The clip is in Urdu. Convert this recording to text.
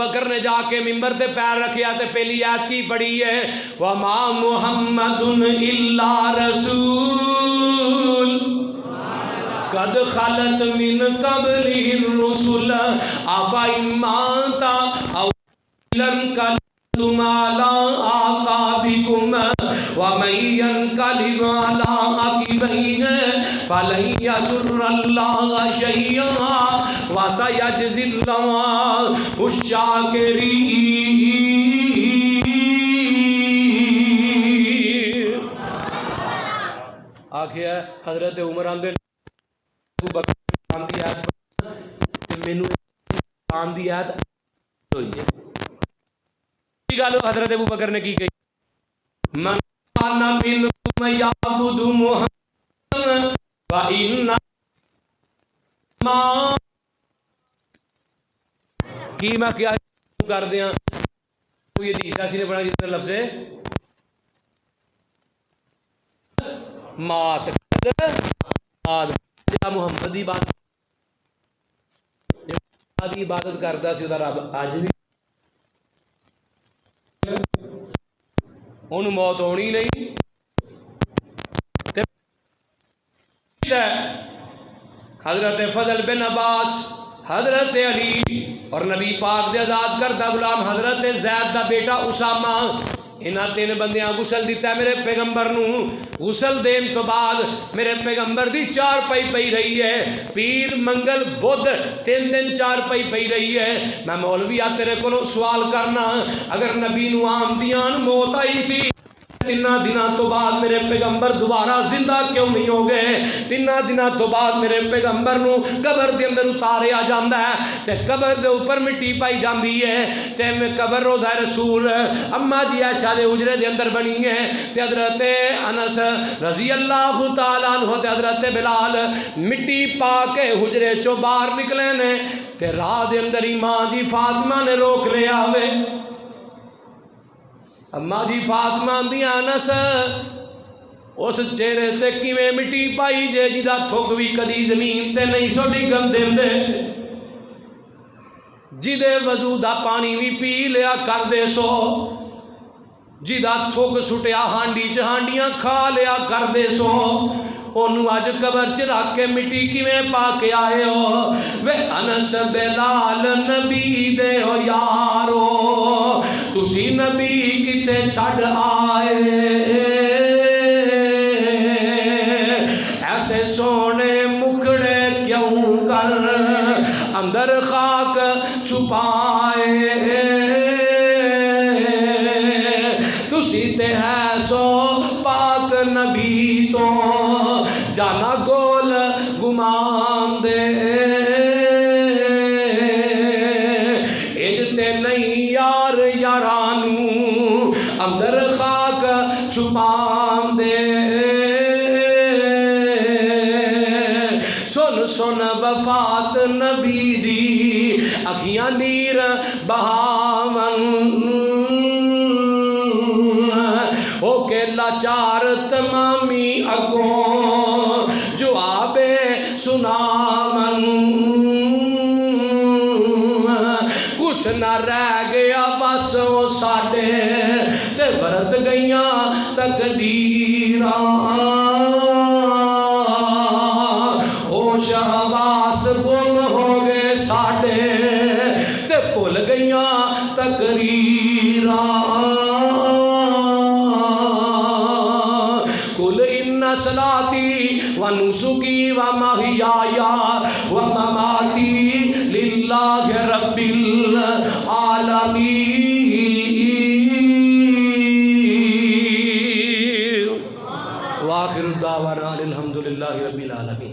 بکر نے جا کے ممبر تے پیر رکھیا تے پہلی آیت کی پڑھی ہے وَمَا مُحَمَّدٌ إِلَّا رَسُولٌ قَدْ خَلَتْ مِن قَبْلِهِ الرُّسُلُ أَفَإِن مَّاتَ أَوْ انقلبتم على أعقابكم ومن ينقلب على عقبيه فلن يضر الله شيئا وسيجزي الله الشاكرين. آخیا حضرت عمر آندے ابو بکر آن دی آیت مینوں آن دی آیت ہوئی ہے. حضرت ابو بکر نے کی کہی من کان منکم یعبد محمد فإن ما کی میں کیا کر دیاں کوئی حدیث ایسی نے پڑھا جس میں لفظ ہے مات محمد دی عبادت کرتا سی دا رب اج بھی انہوں موت ہونی نہیں. حضرت فضل بن عباس حضرت علی اور نبی پاک دے آزاد کردہ غلام حضرت زید دا بیٹا اسامہ انہاں تین بندیاں غسل دیتا ہے میرے پیغمبر نو. غسل دین تو بعد میرے پیغمبر دی چار پائی پئی رہی ہے پیر منگل بدھ 3 دن چار پائی پئی رہی ہے. میں مولوی آ تیرے کو سوال کرنا اگر نبی نو آمدیاں موت آئی سی 3 دنوں تو بعد میرے پیغمبر دوبارہ زندہ کیوں نہیں ہو گئے؟ 3 دنوں تو بعد میرے پیغمبر نو قبر دے اندر اتاریا جاندا ہے تے قبر دے اوپر مٹی پائی جاندی ہے تے میں قبر روضہ رسول اما جی عائشہ دے حجرے دے اندر بنی ہے تے حضرت انس رضی اللہ تعالی عنہ تے حضرت بلال مٹی پا کے حجرے چوں باہر نکلے نے تے راہ دے اندر ہی ماں جی فاطمہ نے روک لیا ہوئے. اماں جی فاطمہ دیاں انس اس چہرے تے کیویں مٹی پائی جے جدا تھک بھی کدی زمین تے نہیں سو ڈگن دیندے جدے وضو دا پانی بھی پی لیا کر دے سو جدا تھک سٹیا ہانڈی چ ہانڈیاں کھا لیا کر دے سو انہوں آج قبر چ رکھ کے مٹی کیویں پا کے آئے ہو وے انس بلال نبی دے ہو یارو تسی نبی کتے چھڑ آئے ایسے سونے مکھڑے کیوں کر اندر خاک چھپائے تسی تے ہے سو پاک نبی تو جانا گول گمان دے اجتے نہیں یار یارانو اندر خاک چھپان دے. سن سن وفات نبی دی اکھیاں نیر بہاون او کے لاچار تمامی اگوں جواب سنامن کچھ نہ رہ گیا بس وہ ساڈے تے برت گئیاں تقدیراں او شہباز گم ہو گئے ساڈے تے بھول گئیاں تقریراں. قل ان صلاتی و نسکی و محیای و مماتی للہ رب العالمین. وآخر الدعوانا الحمدللہ رب العالمین.